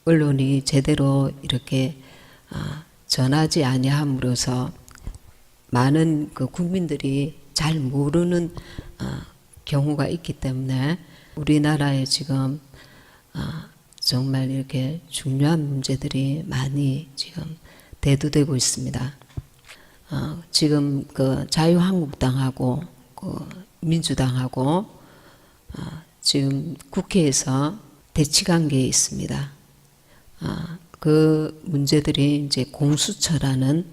언론이 제대로 이렇게 전하지 아니함으로써 많은 그 국민들이 잘 모르는 경우가 있기 때문에 우리나라에 지금 정말 이렇게 중요한 문제들이 많이 지금 대두되고 있습니다. 지금 그 자유한국당하고 그 민주당하고 지금 국회에서 대치관계에 있습니다. 그 문제들이 이제 공수처라는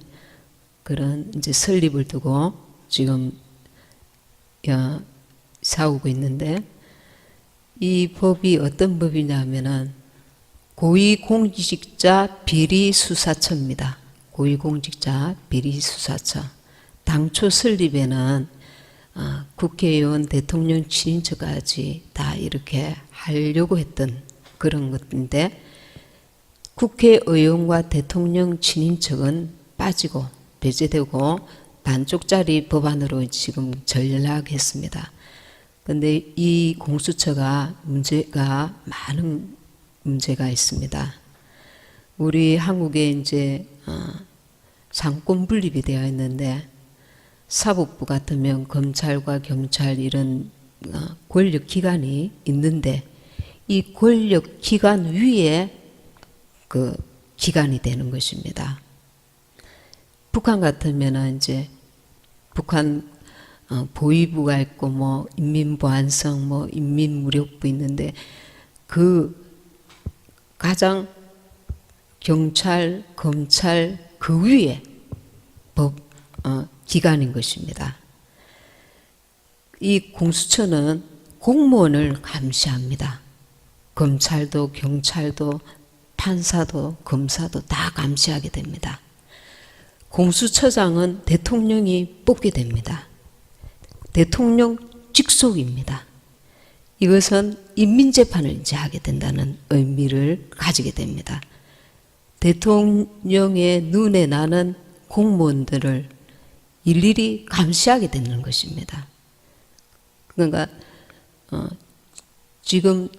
그런 이제 설립을 두고 지금 싸우고 있는데, 이 법이 어떤 법이냐면은 고위공직자 비리수사처입니다. 고위공직자 비리수사처. 당초 설립에는 국회의원, 대통령 친인척까지 다 이렇게 하려고 했던 그런 것인데, 국회의원과 대통령 친인척은 빠지고 배제되고 반쪽짜리 법안으로 지금 전락했습니다. 그런데 이 공수처가 많은 문제가 있습니다. 우리 한국에 이제 상권 분립이 되어 있는데, 사법부 같으면 검찰과 경찰 이런 권력기관이 있는데, 이 권력기관 위에 그 기관이 되는 것입니다. 북한 같으면 이제 북한 보위부가 있고 뭐 인민보안성, 뭐 인민무력부 있는데, 그 가장 경찰, 검찰 그 위에 기관인 것입니다. 이 공수처는 공무원을 감시합니다. 검찰도 경찰도 판사도 검사도 다 감시하게 됩니다. 공수처장은 대통령이 뽑게 됩니다. 대통령 직속입니다. 이것은 인민재판을 이제 하게 된다는 의미를 가지게 됩니다. 대통령의 눈에 나는 공무원들을 일일이 감시하게 되는 것입니다. 그러니까 지금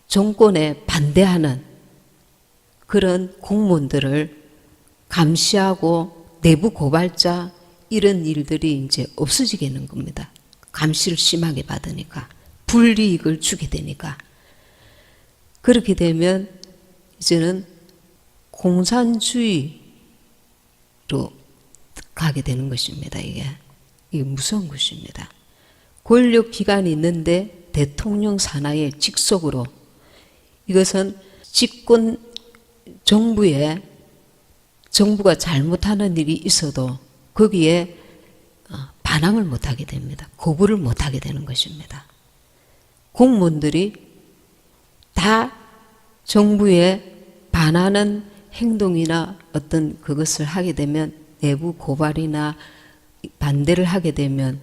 정권에 반대하는 그런 공무원들을 감시하고 내부 고발자 이런 일들이 이제 없어지게 되는 겁니다. 감시를 심하게 받으니까, 불이익을 주게 되니까. 그렇게 되면 이제는 공산주의로 가게 되는 것입니다. 이게 무서운 것입니다. 권력기관이 있는데 대통령 산하의 직속으로, 이것은 집권 정부가 잘못하는 일이 있어도 거기에 반항을 못하게 됩니다. 거부를 못하게 되는 것입니다. 공무원들이 다 정부에 반하는 행동이나 어떤 그것을 하게 되면, 내부 고발이나 반대를 하게 되면,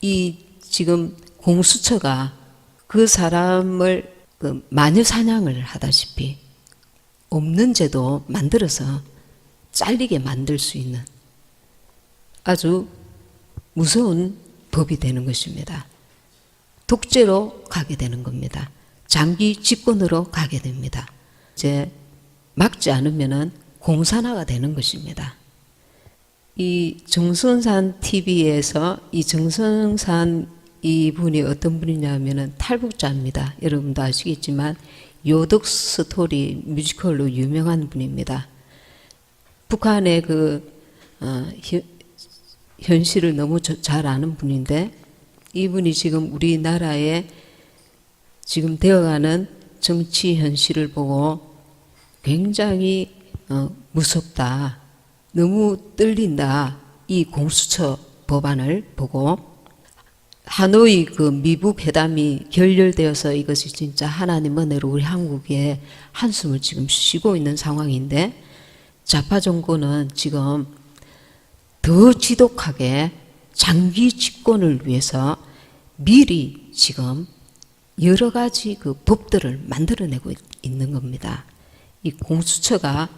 이 지금 공수처가 그 사람을 마녀 사냥을 하다시피 없는 제도 만들어서 잘리게 만들 수 있는 아주 무서운 법이 되는 것입니다. 독재로 가게 되는 겁니다. 장기 집권으로 가게 됩니다. 이제 막지 않으면은 공산화가 되는 것입니다. 이 정선산 TV에서 이 정선산 이분이 어떤 분이냐면은 탈북자입니다. 여러분도 아시겠지만 요덕 스토리 뮤지컬로 유명한 분입니다. 북한의 현실을 너무 잘 아는 분인데, 이분이 지금 우리나라에 지금 되어가는 정치 현실을 보고 굉장히 무섭다, 너무 떨린다, 이 공수처 법안을 보고 하노이 그 미북 회담이 결렬되어서 이것이 진짜 하나님 은혜로 우리 한국에 한숨을 지금 쉬고 있는 상황인데, 좌파 정권은 지금 더 지독하게 장기 집권을 위해서 미리 지금 여러 가지 그 법들을 만들어내고 있는 겁니다. 이 공수처가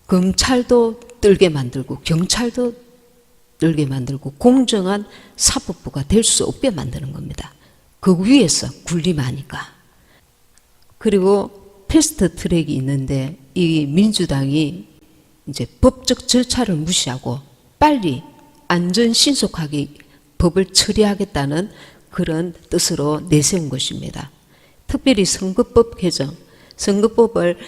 검찰도 떨게 만들고 경찰도 떨게 만들고 공정한 사법부가 될 수 없게 만드는 겁니다. 그 위에서 군림하니까. 그리고 패스트 트랙이 있는데 이 민주당이 이제 법적 절차를 무시하고 빨리 안전 신속하게 법을 처리하겠다는 그런 뜻으로 내세운 것입니다. 특별히 선거법 개정, 선거법을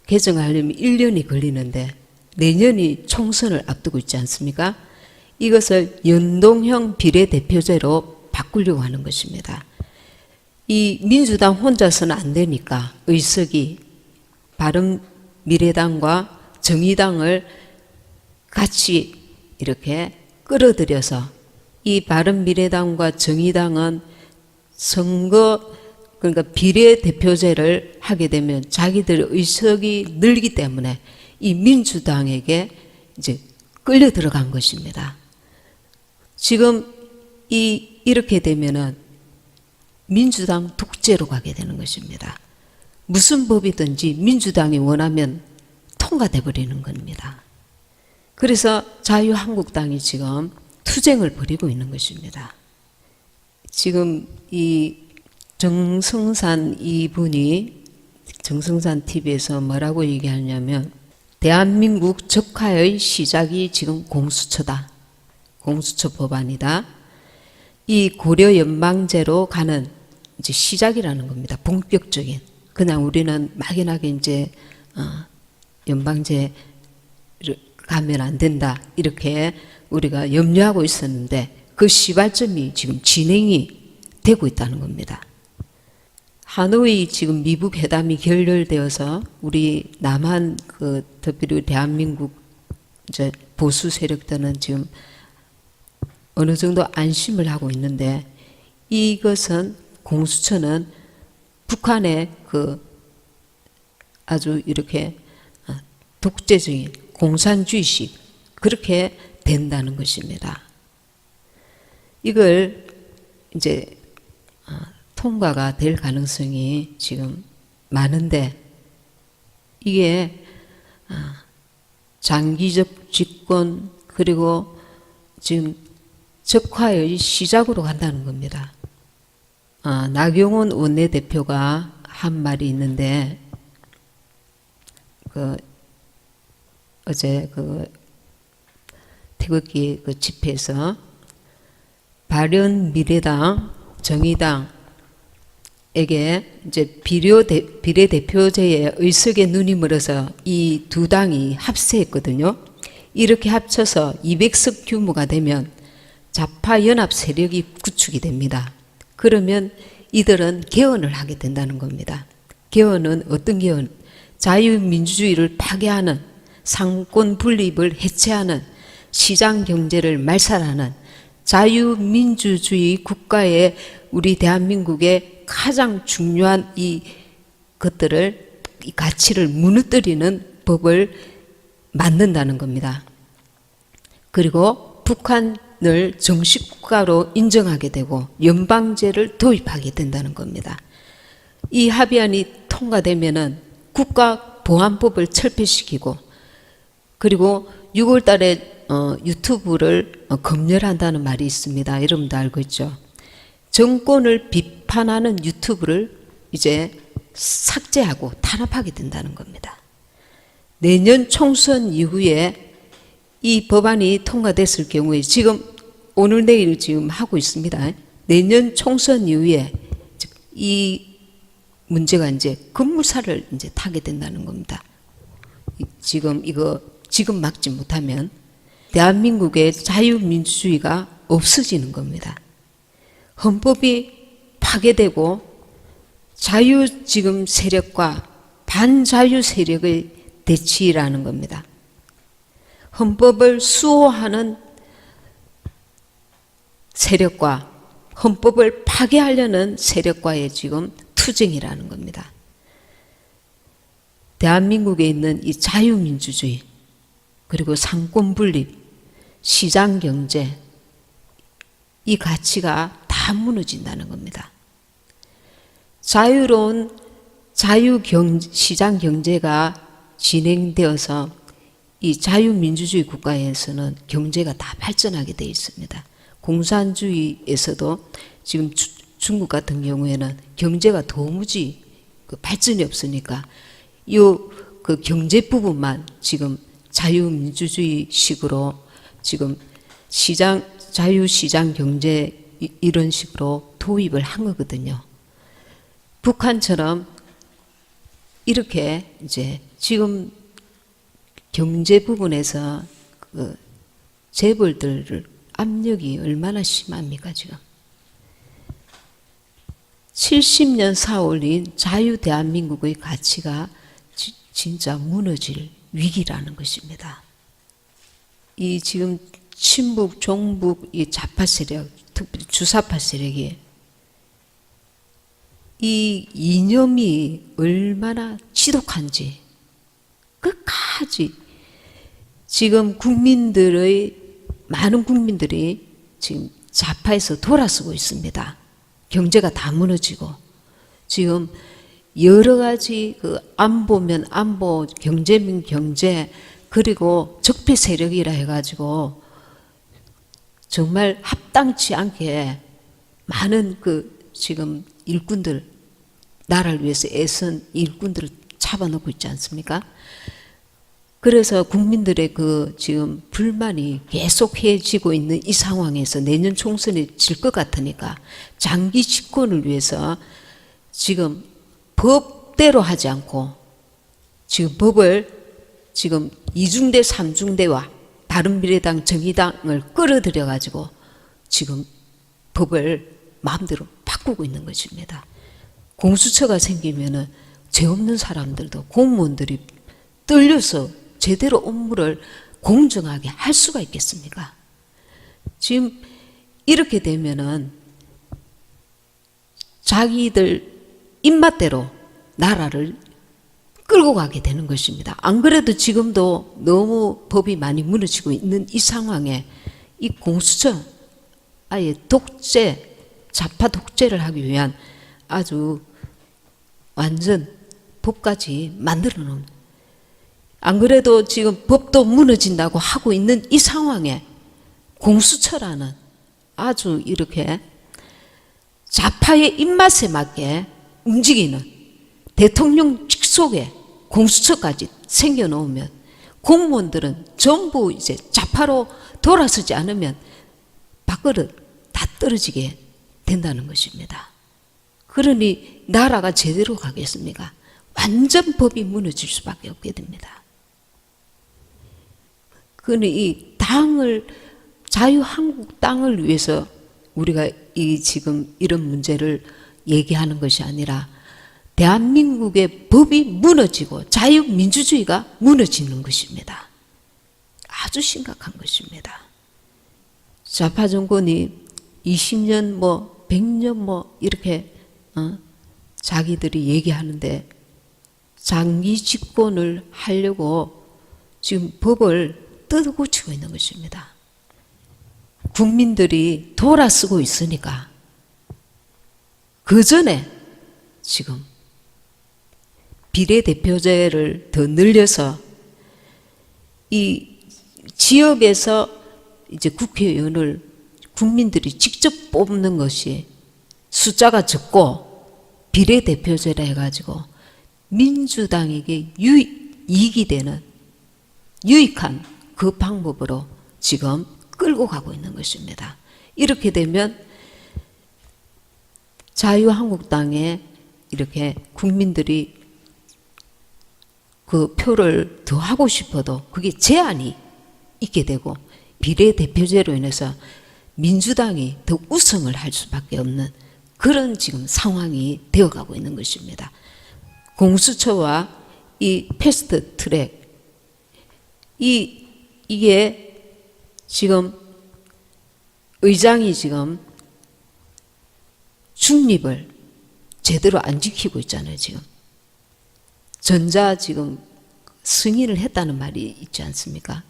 개정하려면 1년이 걸리는데 내년이 총선을 앞두고 있지 않습니까? 이것을 연동형 비례대표제로 바꾸려고 하는 것입니다. 이 민주당 혼자서는 안 되니까 의석이 바른미래당과 정의당을 같이 이렇게 끌어들여서 이 바른미래당과 정의당은 선거 그러니까 비례대표제를 하게 되면 자기들의 의석이 늘기 때문에 이 민주당에게 이제 끌려 들어간 것입니다. 지금 이렇게 되면은 민주당 독재로 가게 되는 것입니다. 무슨 법이든지 민주당이 원하면 통과돼 버리는 겁니다. 그래서 자유한국당이 지금 투쟁을 벌이고 있는 것입니다. 지금 이 정성산 이분이 정성산 TV에서 뭐라고 얘기하냐면 대한민국 적화의 시작이 지금 공수처다. 공수처 법안이다. 이 고려 연방제로 가는 이제 시작이라는 겁니다. 본격적인. 그냥 우리는 막연하게 이제 연방제 가면 안 된다. 이렇게 우리가 염려하고 있었는데 그 시발점이 지금 진행이 되고 있다는 겁니다. 하노이 지금 미북 회담이 결렬되어서 우리 남한 특별히 대한민국 이제 보수 세력들은 지금 어느 정도 안심을 하고 있는데 이것은 공수처는 북한의 아주 이렇게 독재적인 공산주의식 그렇게 된다는 것입니다. 이걸 이제 통과가 될 가능성이 지금 많은데 이게 장기적 집권 그리고 지금 적화의 시작으로 간다는 겁니다. 나경원 원내대표가 한 말이 있는데 어제 태극기 집회에서 바른미래당, 정의당에게 이제 비례대표제의 의석에 눈이 멀어서 이 두 당이 합세했거든요. 이렇게 합쳐서 200석 규모가 되면 좌파 연합 세력이 구축이 됩니다. 그러면 이들은 개헌을 하게 된다는 겁니다. 개헌은 어떤 개헌? 자유민주주의를 파괴하는 상권 분립을 해체하는 시장 경제를 말살하는 자유민주주의 국가의 우리 대한민국의 가장 중요한 이 가치를 무너뜨리는 법을 만든다는 겁니다. 그리고 북한을 정식 국가로 인정하게 되고 연방제를 도입하게 된다는 겁니다. 이 합의안이 통과되면은 국가보안법을 철폐시키고 그리고 6월 달에 유튜브를 검열한다는 말이 있습니다. 여러분도 알고 있죠. 정권을 비판하는 유튜브를 이제 삭제하고 탄압하게 된다는 겁니다. 내년 총선 이후에 이 법안이 통과됐을 경우에 지금 오늘 내일 지금 하고 있습니다. 내년 총선 이후에 이 문제가 이제 급물살을 이제 타게 된다는 겁니다. 지금 막지 못하면 대한민국의 자유민주주의가 없어지는 겁니다. 헌법이 파괴되고 자유 지금 세력과 반자유 세력의 대치라는 겁니다. 헌법을 수호하는 세력과 헌법을 파괴하려는 세력과의 지금 투쟁이라는 겁니다. 대한민국에 있는 이 자유민주주의 그리고 상권분립, 시장경제 이 가치가 다 무너진다는 겁니다. 자유로운 시장경제가 진행되어서 이 자유민주주의 국가에서는 경제가 다 발전하게 되어 있습니다. 공산주의에서도 지금 중국 같은 경우에는 경제가 도무지 그 발전이 없으니까 요 그 경제 부분만 지금 자유민주주의식으로 지금 자유시장 경제 이런 식으로 도입을 한 거거든요. 북한처럼 이렇게 이제 지금 경제 부분에서 그 재벌들 압력이 얼마나 심합니까, 지금. 70년 4월인 자유 대한민국의 가치가 진짜 무너질 위기라는 것입니다. 이 지금 친북, 종북, 이 좌파 세력, 특별히 주사파 세력이 이 이념이 얼마나 지독한지 끝까지 지금 많은 국민들이 지금 좌파에서 돌아서고 있습니다. 경제가 다 무너지고 지금 여러 가지 그 안보면 안보, 경제면 경제, 그리고 적폐 세력이라 해가지고 정말 합당치 않게 많은 그 지금 일꾼들, 나라를 위해서 애쓴 일꾼들을 잡아놓고 있지 않습니까? 그래서 국민들의 그 지금 불만이 계속해지고 있는 이 상황에서 내년 총선에 질 것 같으니까 장기 집권을 위해서 지금 법대로 하지 않고 지금 법을 지금 이중대, 삼중대와 바른미래당, 정의당을 끌어들여 가지고 지금 법을 마음대로 바꾸고 있는 것입니다. 공수처가 생기면은 죄 없는 사람들도 공무원들이 떨려서 제대로 업무를 공정하게 할 수가 있겠습니까? 지금 이렇게 되면은 자기들 입맛대로 나라를 끌고 가게 되는 것입니다. 안 그래도 지금도 너무 법이 많이 무너지고 있는 이 상황에 이 공수처 아예 독재, 좌파 독재를 하기 위한 아주 완전 법까지 만들어 놓은, 안 그래도 지금 법도 무너진다고 하고 있는 이 상황에 공수처라는 아주 이렇게 좌파의 입맛에 맞게 움직이는 대통령 직속에 공수처까지 생겨놓으면 공무원들은 전부 이제 좌파로 돌아서지 않으면 밥그릇 다 떨어지게 된다는 것입니다. 그러니 나라가 제대로 가겠습니까? 완전 법이 무너질 수밖에 없게 됩니다. 그러니 이 당을, 자유한국당을 위해서 우리가 이 지금 이런 문제를 얘기하는 것이 아니라 대한민국의 법이 무너지고 자유민주주의가 무너지는 것입니다. 아주 심각한 것입니다. 좌파 정권이 20년 뭐 100년 뭐 이렇게 자기들이 얘기하는데 장기 집권을 하려고 지금 법을 뜯어고치고 있는 것입니다. 국민들이 돌아서고 있으니까 그 전에 지금 비례대표제를 더 늘려서 이 지역에서 이제 국회의원을 국민들이 직접 뽑는 것이 숫자가 적고 비례대표제라 해가지고 민주당에게 이익이 되는 유익한 그 방법으로 지금 끌고 가고 있는 것입니다. 이렇게 되면 자유한국당에 이렇게 국민들이 그 표를 더 하고 싶어도 그게 제한이 있게 되고 비례대표제로 인해서 민주당이 더 우승을 할 수밖에 없는 그런 지금 상황이 되어가고 있는 것입니다. 공수처와 이 패스트 트랙, 이게 지금 의장이 지금 중립을 제대로 안 지키고 있잖아요, 지금. 전자 지금 승인을 했다는 말이 있지 않습니까?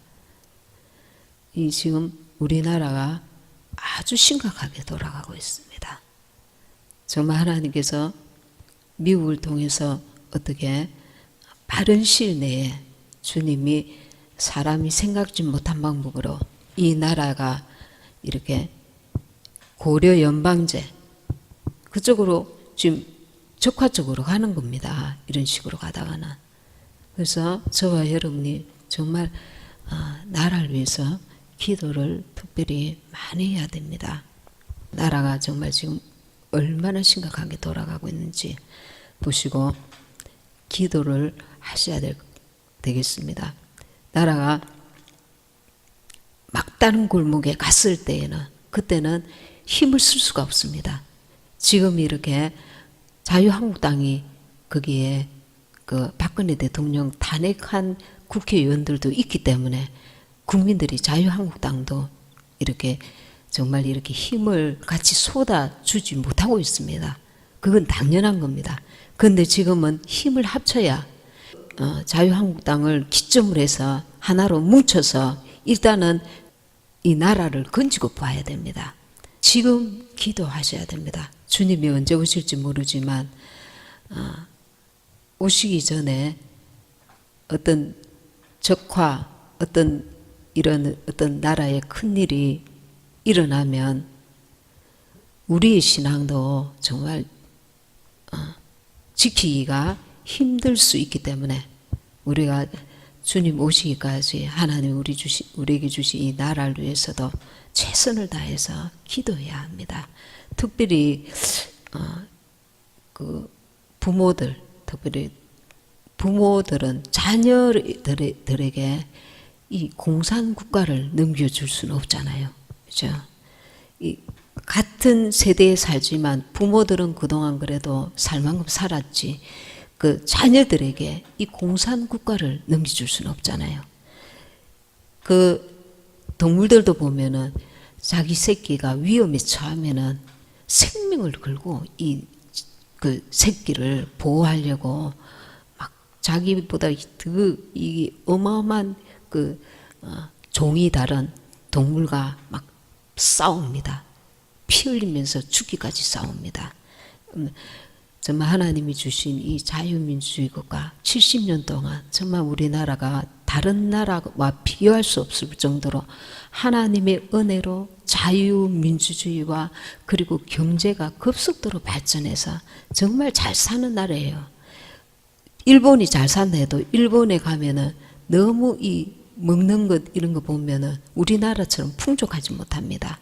이 지금 우리나라가 아주 심각하게 돌아가고 있습니다. 정말 하나님께서 미국을 통해서 어떻게 빠른 시일 내에 주님이 사람이 생각지 못한 방법으로 이 나라가 이렇게 고려 연방제 그쪽으로 지금 적화적으로 가는 겁니다. 이런 식으로 가다가는. 그래서 저와 여러분이 정말 나라를 위해서 기도를 특별히 많이 해야 됩니다. 나라가 정말 지금 얼마나 심각하게 돌아가고 있는지 보시고 기도를 하셔야 되겠습니다. 나라가 막다른 골목에 갔을 때에는 그때는 힘을 쓸 수가 없습니다. 지금 이렇게 자유한국당이 거기에 그 박근혜 대통령 탄핵한 국회의원들도 있기 때문에 국민들이 자유한국당도 이렇게 정말 이렇게 힘을 같이 쏟아주지 못하고 있습니다. 그건 당연한 겁니다. 그런데 지금은 힘을 합쳐야 자유한국당을 기점으로 해서 하나로 뭉쳐서 일단은 이 나라를 건지고 봐야 됩니다. 지금 기도하셔야 됩니다. 주님이 언제 오실지 모르지만 오시기 전에 어떤 적화, 어떤 이런 어떤 나라의 큰 일이 일어나면 우리의 신앙도 정말 지키기가 힘들 수 있기 때문에 우리가 주님 오시기까지 하나님 우리에게 주신 이 나라를 위해서도 최선을 다해서 기도해야 합니다. 특별히 그 부모들, 특별히 부모들은 자녀들에게 이 공산국가를 넘겨줄 수는 없잖아요. 그죠? 이 같은 세대에 살지만 부모들은 그동안 그래도 살만큼 살았지 그 자녀들에게 이 공산국가를 넘겨줄 수는 없잖아요. 그 동물들도 보면은 자기 새끼가 위험에 처하면은 생명을 걸고 그 새끼를 보호하려고 막 자기보다 더 이 어마어마한 그 종이 다른 동물과 막 싸웁니다. 피 흘리면서 죽기까지 싸웁니다. 정말 하나님이 주신 이 자유민주주의 국가 70년 동안 정말 우리나라가 다른 나라와 비교할 수 없을 정도로 하나님의 은혜로 자유민주주의와 그리고 경제가 급속도로 발전해서 정말 잘 사는 나라예요. 일본이 잘 산다 해도 일본에 가면은 너무 이 먹는 것 이런 거 보면은 우리나라처럼 풍족하지 못합니다.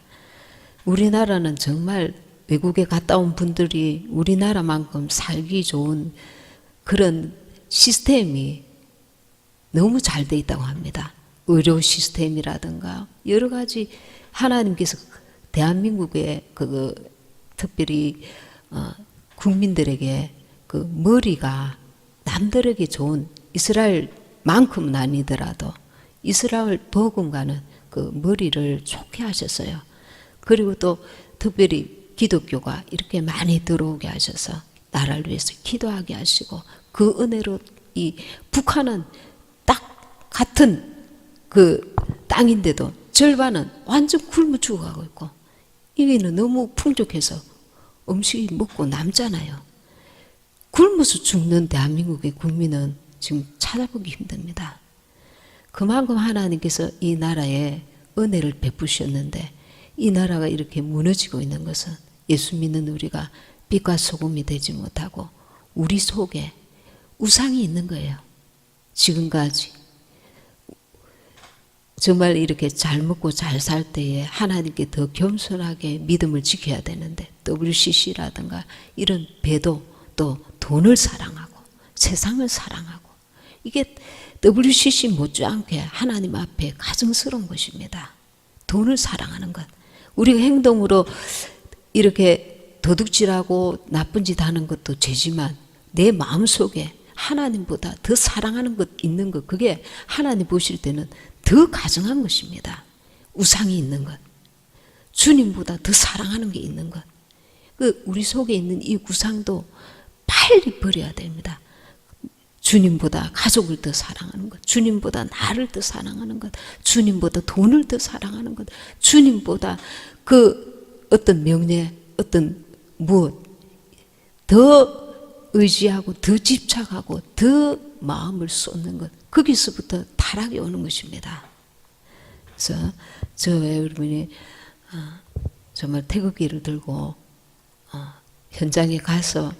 우리나라는 정말 외국에 갔다 온 분들이 우리나라만큼 살기 좋은 그런 시스템이 너무 잘 돼 있다고 합니다. 의료 시스템이라든가 여러 가지 하나님께서 대한민국에 특별히 국민들에게 그 머리가 남들에게 좋은 이스라엘만큼은 아니더라도 이스라엘 복음과는 그 머리를 좋게 하셨어요. 그리고 또 특별히 기독교가 이렇게 많이 들어오게 하셔서 나라를 위해서 기도하게 하시고 그 은혜로 이 북한은 딱 같은 그 땅인데도 절반은 완전 굶어 죽어가고 있고 여기는 너무 풍족해서 음식이 먹고 남잖아요. 굶어서 죽는 대한민국의 국민은 지금 찾아보기 힘듭니다. 그만큼 하나님께서 이 나라에 은혜를 베푸셨는데 이 나라가 이렇게 무너지고 있는 것은 예수 믿는 우리가 빛과 소금이 되지 못하고 우리 속에 우상이 있는 거예요. 지금까지 정말 이렇게 잘 먹고 잘 살 때에 하나님께 더 겸손하게 믿음을 지켜야 되는데 WCC라든가 이런 배도 또 돈을 사랑하고 세상을 사랑하고 이게 WCC 못지않게 하나님 앞에 가증스러운 것입니다. 돈을 사랑하는 것. 우리가 행동으로 이렇게 도둑질하고 나쁜 짓 하는 것도 죄지만 내 마음속에 하나님보다 더 사랑하는 것 있는 것 그게 하나님 보실 때는 더 가증한 것입니다. 우상이 있는 것. 주님보다 더 사랑하는 게 있는 것. 그 우리 속에 있는 이 우상도 빨리 버려야 됩니다. 주님보다 가족을 더 사랑하는 것, 주님보다 나를 더 사랑하는 것, 주님보다 돈을 더 사랑하는 것, 주님보다 그 어떤 명예, 어떤 무엇 더 의지하고 더 집착하고 더 마음을 쏟는 것, 거기서부터 타락이 오는 것입니다. 그래서 저와 여러분이 정말 태극기를 들고 현장에 가서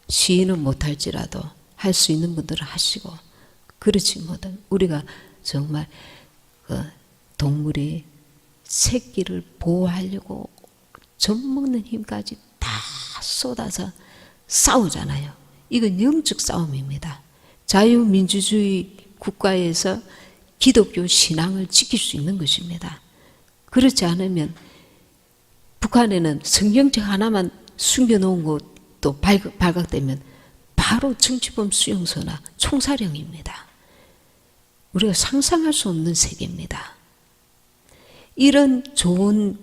시인은 못할지라도 할 수 있는 분들은 하시고, 그렇지 못한 우리가 정말 그 동물이 새끼를 보호하려고 젖먹는 힘까지 다 쏟아서 싸우잖아요. 이건 영적 싸움입니다. 자유민주주의 국가에서 기독교 신앙을 지킬 수 있는 것입니다. 그렇지 않으면 북한에는 성경책 하나만 숨겨놓은 것도 발각되면 바로 정치범 수용소나 총사령입니다. 우리가 상상할 수 없는 세계입니다. 이런 좋은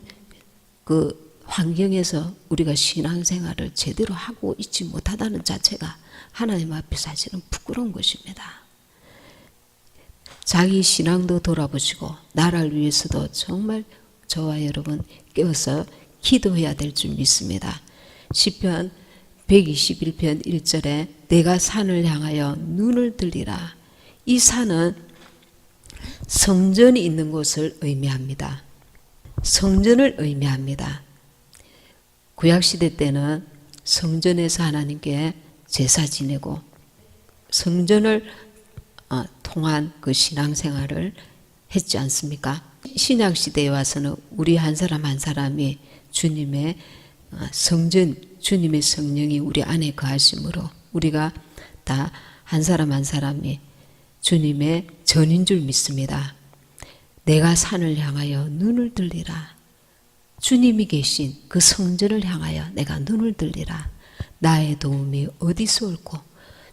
그 환경에서 우리가 신앙생활을 제대로 하고 있지 못하다는 자체가 하나님 앞에 사실은 부끄러운 것입니다. 자기 신앙도 돌아보시고 나라를 위해서도 정말 저와 여러분 깨어서 기도해야 될 줄 믿습니다. 시편 121편 1절에 내가 산을 향하여 눈을 들리라. 이 산은 성전이 있는 곳을 의미합니다. 성전을 의미합니다. 구약시대 때는 성전에서 하나님께 제사 지내고 성전을 통한 그 신앙생활을 했지 않습니까? 신약시대에 와서는 우리 한 사람 한 사람이 주님의 성전, 주님의 성령이 우리 안에 거하심으로 우리가 다 한 사람 한 사람이 주님의 전인 줄 믿습니다. 내가 산을 향하여 눈을 들리라. 주님이 계신 그 성전을 향하여 내가 눈을 들리라. 나의 도움이 어디서 올고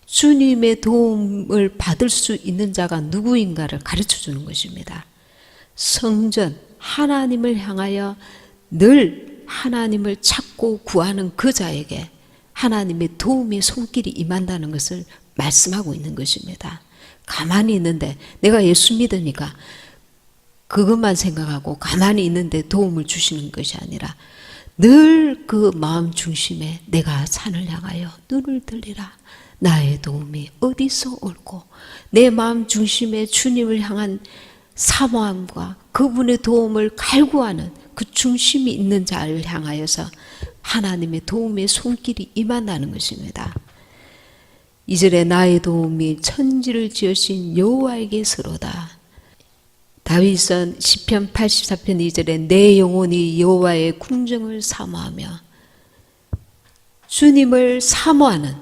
주님의 도움을 받을 수 있는 자가 누구인가를 가르쳐 주는 것입니다. 성전, 하나님을 향하여 늘 하나님을 찾고 구하는 그 자에게 하나님의 도움의 손길이 임한다는 것을 말씀하고 있는 것입니다. 가만히 있는데 내가 예수 믿으니까 그것만 생각하고 가만히 있는데 도움을 주시는 것이 아니라 늘 그 마음 중심에 내가 산을 향하여 눈을 들리라. 나의 도움이 어디서 올고 내 마음 중심에 주님을 향한 사모함과 그분의 도움을 갈구하는 그 중심이 있는 자를 향하여서 하나님의 도움의 손길이 임한다는 것입니다. 2절에 나의 도움이 천지를 지으신 여호와에게서로다. 다윗은 시편 84편 2절에 내 영혼이 여호와의 궁정을 사모하며 주님을 사모하는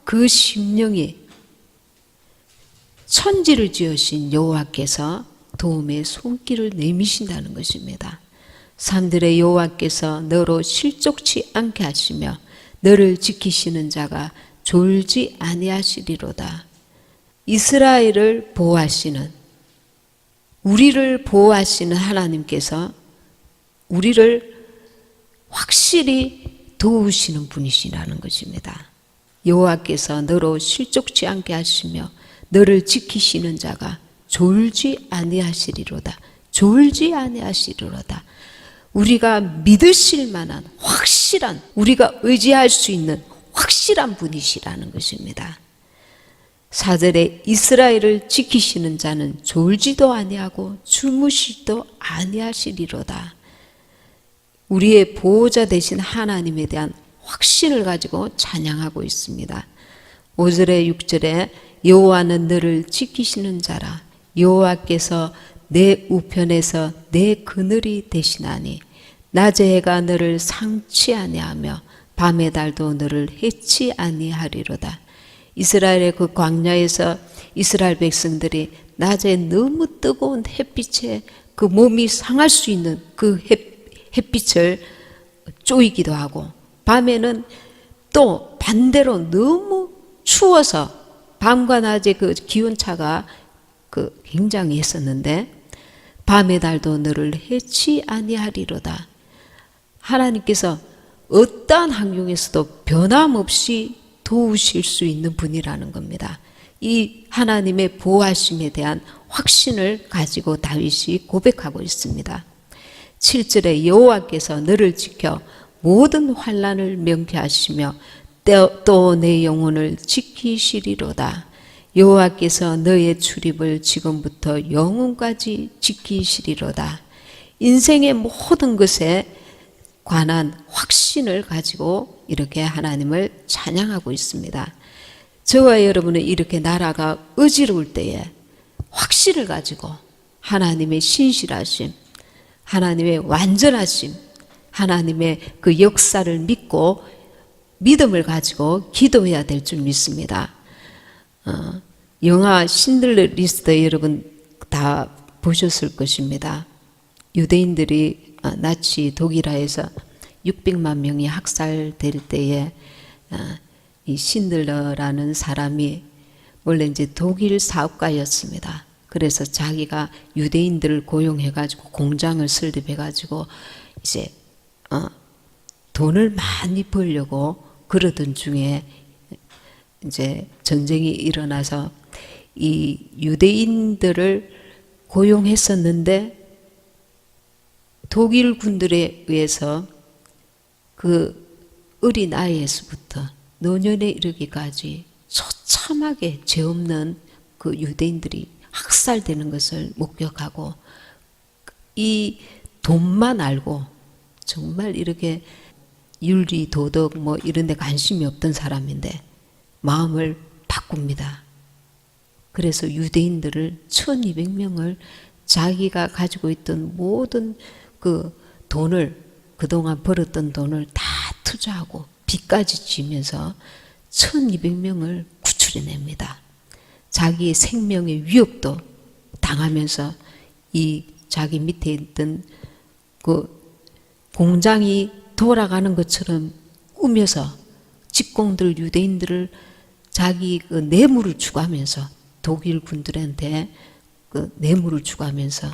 그 심령이 천지를 지으신 여호와께서 도움의 손길을 내미신다는 것입니다. 3절에 여호와께서 너로 실족치 않게 하시며 너를 지키시는 자가 졸지 아니하시리로다. 이스라엘을 보호하시는, 우리를 보호하시는 하나님께서 우리를 확실히 도우시는 분이시라는 것입니다. 여호와께서 너로 실족치 않게 하시며 너를 지키시는 자가 졸지 아니하시리로다. 졸지 아니하시리로다. 우리가 믿으실 만한 확실한, 우리가 의지할 수 있는 확실한 분이시라는 것입니다. 4절에 이스라엘을 지키시는 자는 졸지도 아니하고 주무시도 아니하시리로다. 우리의 보호자 되신 하나님에 대한 확신을 가지고 찬양하고 있습니다. 5절에 6절에 여호와는 너를 지키시는 자라. 여호와께서 내 우편에서 내 그늘이 되시나니 낮의 해가 너를 상치 아니하며 밤의 달도 너를 해치 아니하리로다. 이스라엘의 그 광야에서 이스라엘 백성들이 낮에 너무 뜨거운 햇빛에 그 몸이 상할 수 있는 그 햇빛을 쪼이기도 하고 밤에는 또 반대로 너무 추워서 밤과 낮의 그 기온차가 굉장히 했었는데 밤의 달도 너를 해치 아니하리로다. 하나님께서 어떠한 환경에서도 변함없이 도우실 수 있는 분이라는 겁니다. 이 하나님의 보호하심에 대한 확신을 가지고 다윗이 고백하고 있습니다. 7절에 여호와께서 너를 지켜 모든 환난을 명피하시며 또 내 영혼을 지키시리로다. 여호와께서 너의 출입을 지금부터 영원까지 지키시리로다. 인생의 모든 것에 관한 확신을 가지고 이렇게 하나님을 찬양하고 있습니다. 저와 여러분은 이렇게 나라가 어지러울 때에 확신을 가지고 하나님의 신실하심, 하나님의 완전하심, 하나님의 그 역사를 믿고 믿음을 가지고 기도해야 될 줄 믿습니다. 영화 신들러 리스트 여러분 다 보셨을 것입니다. 유대인들이 나치 독일화에서 600만 명이 학살될 때에 이 신들러라는 사람이 원래 이제 독일 사업가였습니다. 그래서 자기가 유대인들을 고용해가지고 공장을 설립해가지고 이제 돈을 많이 벌려고 그러던 중에 이제 전쟁이 일어나서 이 유대인들을 고용했었는데 독일 군들에 의해서 그 어린 아이에서부터 노년에 이르기까지 처참하게 죄 없는 그 유대인들이 학살되는 것을 목격하고 이 돈만 알고 정말 이렇게 윤리 도덕 뭐 이런 데 관심이 없던 사람인데 마음을 바꿉니다. 그래서 유대인들을 1200명을 자기가 가지고 있던 모든 그 돈을 그동안 벌었던 돈을 다 투자하고 빚까지 지면서 1200명을 구출해냅니다. 자기의 생명의 위협도 당하면서 이 자기 밑에 있던 그 공장이 돌아가는 것처럼 꾸며서 직공들 유대인들을 자기 그 뇌물을 주고하면서 독일 군들한테 그 뇌물을 주고하면서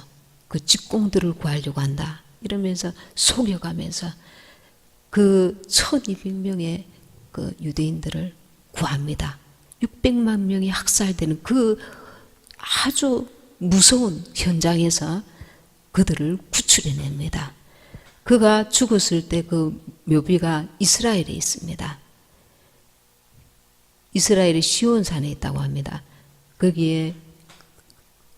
그 직공들을 구하려고 한다 이러면서 속여가면서 그 1200명의 그 유대인들을 구합니다. 600만 명이 학살되는 그 아주 무서운 현장에서 그들을 구출해냅니다. 그가 죽었을 때 그 묘비가 이스라엘에 있습니다. 이스라엘의 시온산에 있다고 합니다. 거기에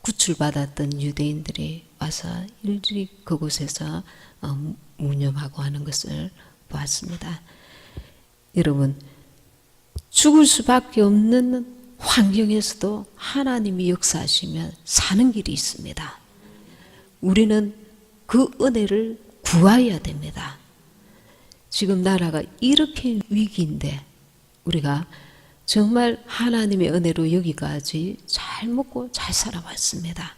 구출받았던 유대인들이 와서 일일이 그곳에서 묵념하고 하는 것을 보았습니다. 여러분, 죽을 수밖에 없는 환경에서도 하나님이 역사하시면 사는 길이 있습니다. 우리는 그 은혜를 구해야 됩니다. 지금 나라가 이렇게 위기인데 우리가 정말 하나님의 은혜로 여기까지 잘 먹고 잘 살아왔습니다.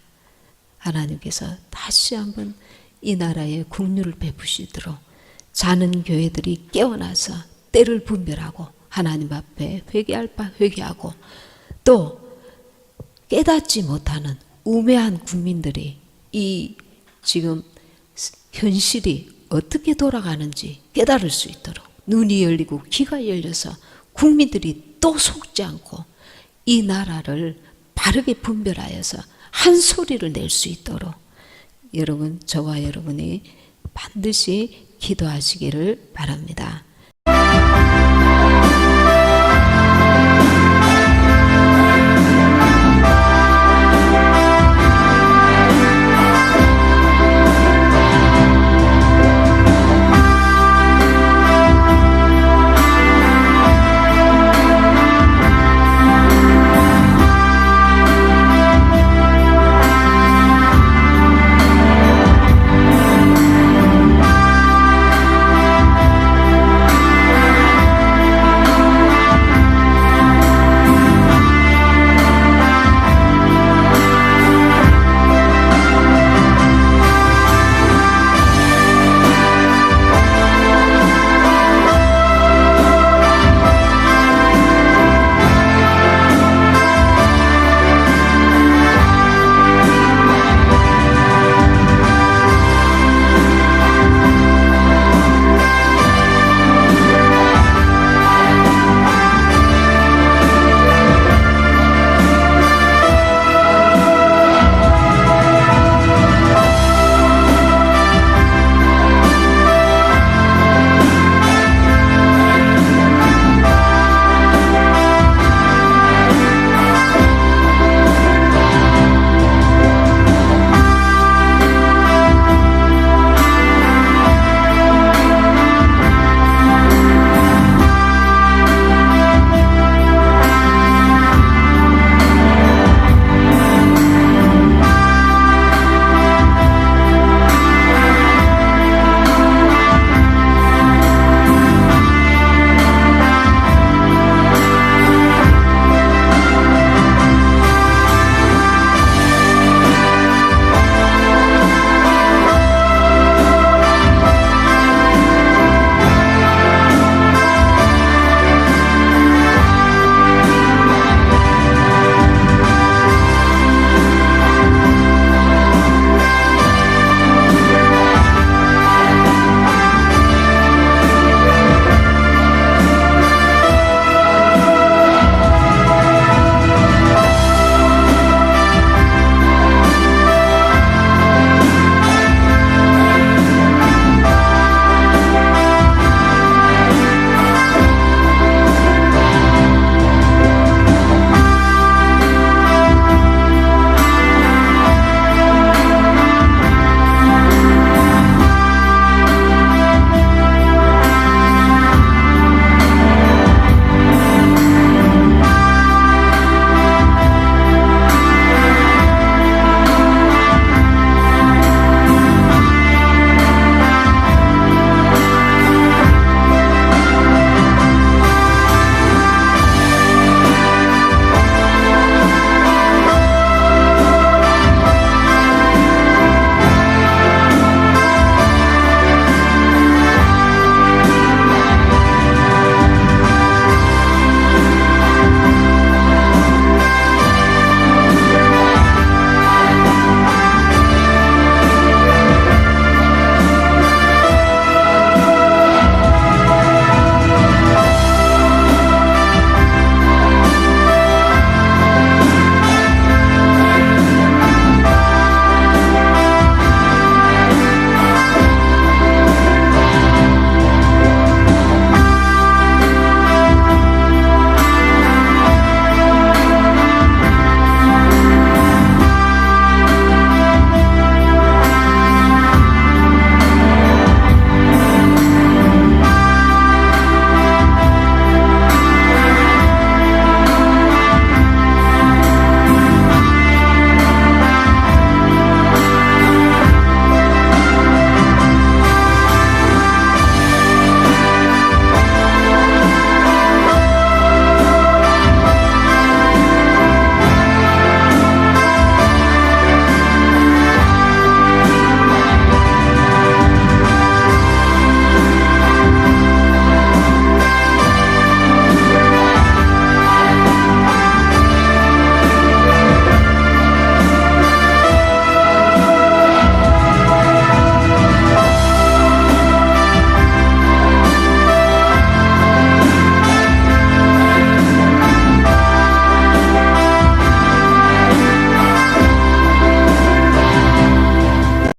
하나님께서 다시 한번 이 나라에 국류를 베푸시도록 자는 교회들이 깨어나서 때를 분별하고 하나님 앞에 회개할 바 회개하고 또 깨닫지 못하는 우매한 국민들이 이 지금 현실이 어떻게 돌아가는지 깨달을 수 있도록 눈이 열리고 귀가 열려서 국민들이 또 속지 않고 이 나라를 바르게 분별하여서 한 소리를 낼 수 있도록 여러분, 저와 여러분이 반드시 기도하시기를 바랍니다.